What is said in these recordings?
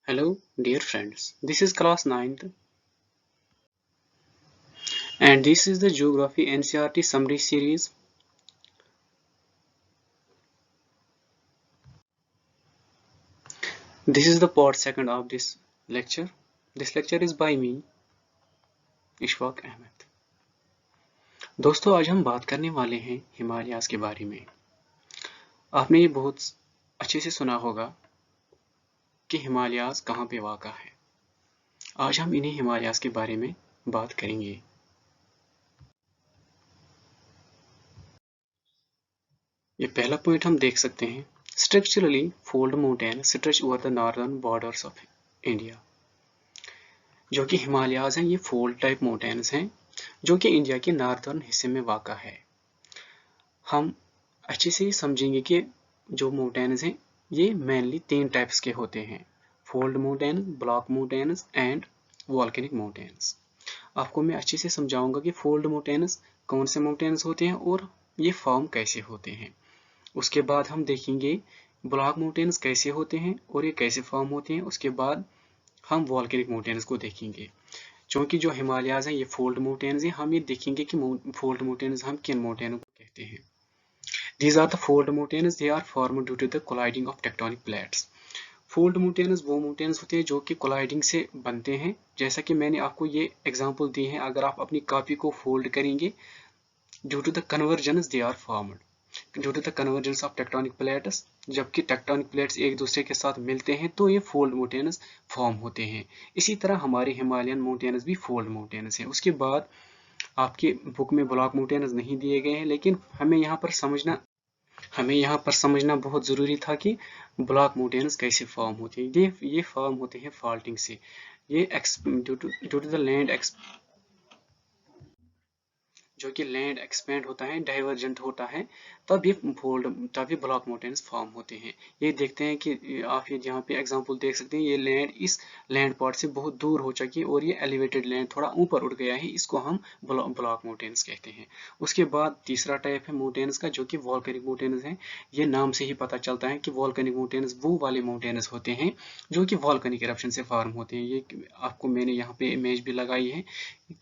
Hello, dear friends. This is class 9th and this is the Geography NCERT summary series. This is the part second of this lecture. This lecture is by me, Ishfaq Ahmad. दोस्तों, आज हम बात करने वाले हैं हिमालयाज के बारे में। आपने ये बहुत अच्छे से सुना होगा कि हिमालयाज कहाँ पे वाक़ा है। आज हम इन्हीं हिमालयाज के बारे में बात करेंगे। ये पहला पॉइंट हम देख सकते हैं। Structurally, fold mountains stretch over the northern borders of India. जो कि हिमालयाज हैं, ये फोल्ड टाइप माउंटेन्स हैं जो कि इंडिया के नॉर्दर्न हिस्से में वाक़ा है। हम अच्छे से समझेंगे कि जो माउंटेन्स हैं ये मेनली 3 टाइप्स के होते हैं: fold mountains, block mountains and volcanic mountains. आपको मैं अच्छे से समझाऊंगा कि फोल्ड माउंटेन्स कौन से माउंटेन्स होते हैं और ये फॉर्म कैसे होते हैं। उसके बाद हम देखेंगे ब्लॉक माउंटेन्स कैसे होते हैं और ये कैसे फॉर्म होते हैं। उसके बाद हम वॉल्केनिक माउंटेन्स को देखेंगे। क्योंकि जो हिमालयाज हैं ये फोल्ड माउंटेन्स हैं, हम ये देखेंगे कि फोल्ड माउंटेन्स हम किन माउंटेनों को कहते हैं। These are the fold mountains. They are formed due to the colliding of tectonic plates. Fold mountains वो माउंटेन्स होते हैं जो कि कोलाइडिंग से बनते हैं। जैसा कि मैंने आपको ये एग्जांपल दी है, अगर आप अपनी कॉपी को फोल्ड करेंगे, due to the convergence they are formed due to the convergence of tectonic plates. जबकि टेक्टोनिक प्लेट्स एक दूसरे के साथ मिलते हैं तो ये फोल्ड माउंटेन्स फॉर्म होते हैं। इसी तरह हमारे हिमालयन माउंटेन्स भी फोल्ड माउंटेन्स हैं। उसके बाद आपके बुक में ब्लॉक माउंटेन्स नहीं दिए गए हैं, लेकिन हमें यहाँ पर समझना बहुत ज़रूरी था कि ब्लॉक माउंटेन्स कैसे फॉर्म होते हैं। ये फॉर्म होते हैं फॉल्टिंग से। ये ड्यू टू द लैंड जो कि लैंड एक्सपेंड होता है, डाइवर्जेंट होता है, तब ये ब्लॉक माउंटेन्स फॉर्म होते हैं। ये देखते हैं कि आप ये यहाँ पे एग्जांपल देख सकते हैं। ये लैंड इस लैंड पार्ट से बहुत दूर हो चुकी है और ये एलिवेटेड लैंड थोड़ा ऊपर उठ गया है, इसको हम ब्लॉक माउंटेन्स कहते हैं। उसके बाद तीसरा टाइप है माउंटेन्स का, जो कि वॉल्केनिक माउंटेन्स है। ये नाम से ही पता चलता है कि वॉल्केनिक माउंटेन्स वो वाले माउंटेन्स होते हैं जो कि वॉल्केनिक इरप्शन से फॉर्म होते हैं। ये आपको मैंने यहाँ पे इमेज भी लगाई है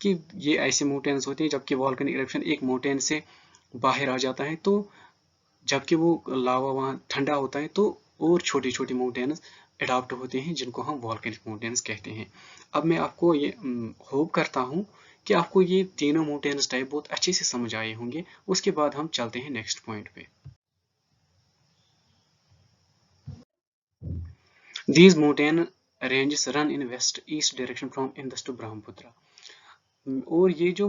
कि ये ऐसे माउंटेन्स होते हैं जबकि वॉल्केनिक इरप्शन एक माउंटेन से बाहर आ जाता है, तो जबकि वो लावा वहाँ ठंडा होता है, तो और छोटी छोटी माउंटेन्स अडॉप्ट होते हैं जिनको हम वॉल्केनिक माउंटेन्स कहते हैं। अब मैं आपको ये होप करता हूँ कि आपको ये तीनों माउंटेन्स टाइप बहुत अच्छे से समझ आए होंगे। उसके बाद हम चलते हैं नेक्स्ट पॉइंट पे। These mountain ranges run in west east direction from Indus to Brahmaputra. और ये जो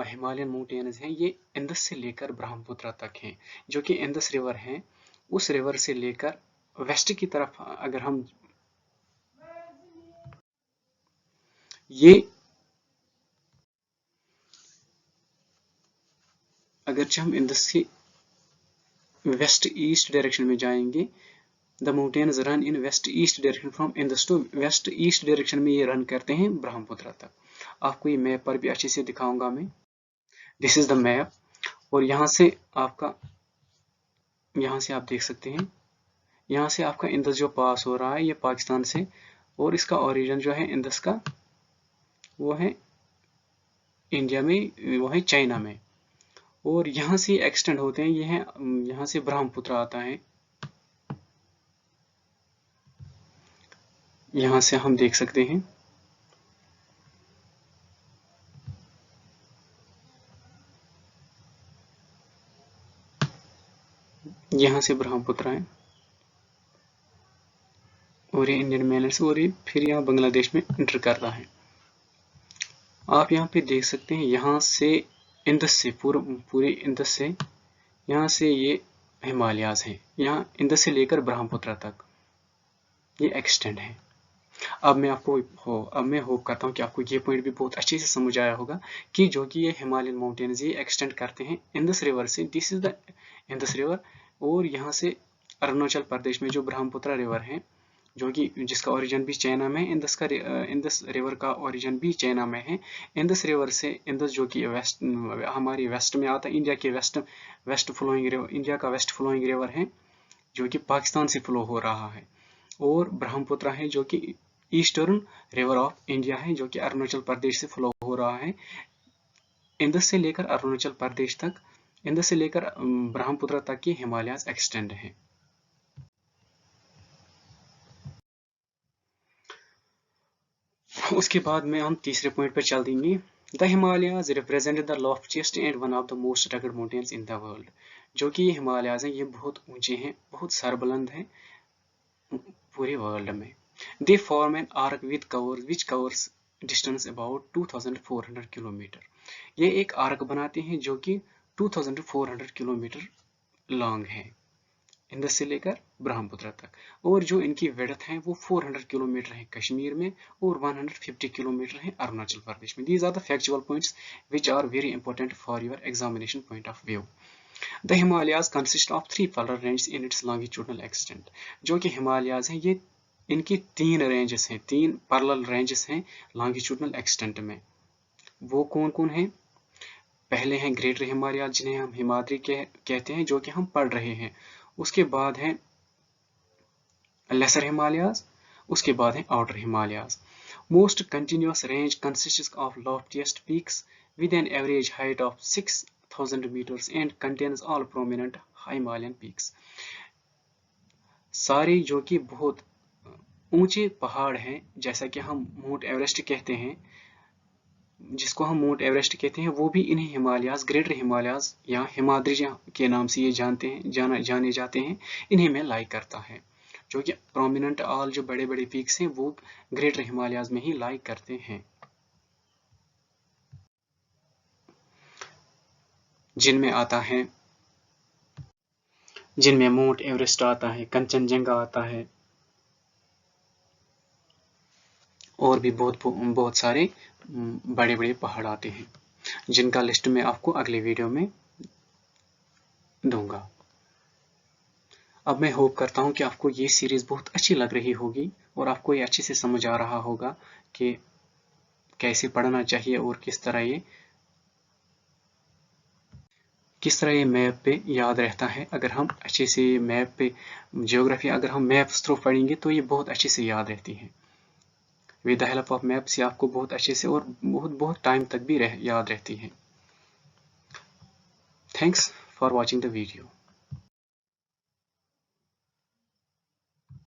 हिमालयन माउंटेन्स हैं ये इंदस से लेकर ब्रह्मपुत्र तक हैं। जो कि इंदस रिवर है, उस रिवर से लेकर वेस्ट की तरफ अगर हम ये अगर हम इंदस से वेस्ट ईस्ट डायरेक्शन में जाएंगे, the mountains run in west east direction from Indus to west east direction में ये रन करते हैं ब्रह्मपुत्र तक। आपको ये मैप पर भी अच्छे से दिखाऊंगा मैं। This is the map. और यहाँ से आप देख सकते हैं, यहाँ से आपका इंदस जो पास हो रहा है ये पाकिस्तान से, और इसका ओरिजिन जो है इंदस का वो है इंडिया में, वो है चाइना में। और यहाँ से एक्सटेंड होते हैं, ये है यहाँ से ब्रह्मपुत्र आता है। यहाँ से हम देख सकते हैं यहाँ से ब्रह्मपुत्र है और ये इंडियन मेन से, और ये फिर यहाँ बांग्लादेश में इंटर कर रहा है। आप यहाँ पे देख सकते हैं, यहाँ से इंदस से पूरे इंदस से यहाँ से ये हिमालयाज हैं। यहाँ इंदस से लेकर ब्रह्मपुत्र तक ये एक्सटेंड है। अब मैं होप करता हूँ कि आपको ये पॉइंट भी बहुत अच्छे से समझ आया होगा कि जो कि ये हिमालयन माउंटेन्स ये एक्सटेंड करते हैं इंदस रिवर से। This is the Indus river. और यहाँ से अरुणाचल प्रदेश में जो ब्रह्मपुत्र रिवर है, जो कि जिसका ओरिजिन भी चाइना में है, इंदस रिवर का ओरिजिन भी चाइना में है। इंदस रिवर से इंदस जो कि हमारी वेस्ट में आता है, इंडिया का वेस्ट फ्लोइंग रिवर है जो कि पाकिस्तान से फ्लो हो रहा है। और ब्रह्मपुत्र है जो कि ईस्टर्न रिवर ऑफ इंडिया है, जो कि अरुणाचल प्रदेश से फ्लो हो रहा है। इंदस से लेकर अरुणाचल प्रदेश तक, इंदस से लेकर ब्रह्मपुत्र तक की हिमालयाज एक्सटेंड है। उसके बाद में हम तीसरे पॉइंट पर चल देंगे। The Himalayas represent the loftiest and one of the most rugged mountains in the world. जो कि ये हिमालयाज हैं, ये बहुत ऊंचे हैं, बहुत सरबुलंद हैं पूरे वर्ल्ड में। They form an arc which covers distance about 2400 kilometre. ये एक आर्क बनाते हैं जो कि 2400 किलोमीटर लॉन्ग है, इंदस से लेकर ब्रह्मपुत्र तक। और जो इनकी विड्थ है वो 400 किलोमीटर है कश्मीर में और 150 किलोमीटर है अरुणाचल प्रदेश में। These are the factual points which are very important for your examination point of view. The Himalayas consist of 3 parallel ranges in its longitudinal extent. जो कि हिमालयाज हैं, ये इनकी 3 रेंजेस हैं, 3 पैरेलल रेंजेस हैं लॉन्गिट्यूडनल एक्सटेंट में। वो कौन कौन है? पहले हैं ग्रेटर हिमालयाज, जिन्हें हम हिमाद्री कहते हैं, जो कि हम पढ़ रहे हैं। उसके बाद है लेसर हिमालयाज, उसके बाद है outer Himalayas. Most continuous range consists of loftiest peaks with an average height of 6000 meters and contains all prominent Himalayan peaks। सारे जो कि बहुत ऊंचे पहाड़ हैं, जैसा कि हम माउंट एवरेस्ट कहते हैं, जिसको हम माउंट एवरेस्ट कहते हैं, वो भी इन्हीं हिमालयाज, ग्रेटर हिमालयाज या हिमाद्री के नाम से ये जाने जाते हैं, इन्हीं में लाई करता है। जो कि प्रोमिनेंट ऑल जो बड़े बड़े पीक्स हैं वो ग्रेटर हिमालयाज में ही लाई करते हैं, जिनमें आता है, जिनमें माउंट एवरेस्ट आता है, कंचनजंगा आता है, और भी बहुत सारे बड़े बड़े पहाड़ आते हैं, जिनका लिस्ट मैं आपको अगले वीडियो में दूंगा। अब मैं होप करता हूं कि आपको ये सीरीज बहुत अच्छी लग रही होगी और आपको ये अच्छे से समझ आ रहा होगा कि कैसे पढ़ना चाहिए और किस तरह ये मैप पे याद रहता है। अगर हम अच्छे से मैप पे ज्योग्राफी अगर हम मैप्स थ्रू पढ़ेंगे तो ये बहुत अच्छे से याद रहती है। With the help of maps ये आपको बहुत अच्छे से और बहुत टाइम तक भी याद रहती है। Thanks for watching the video.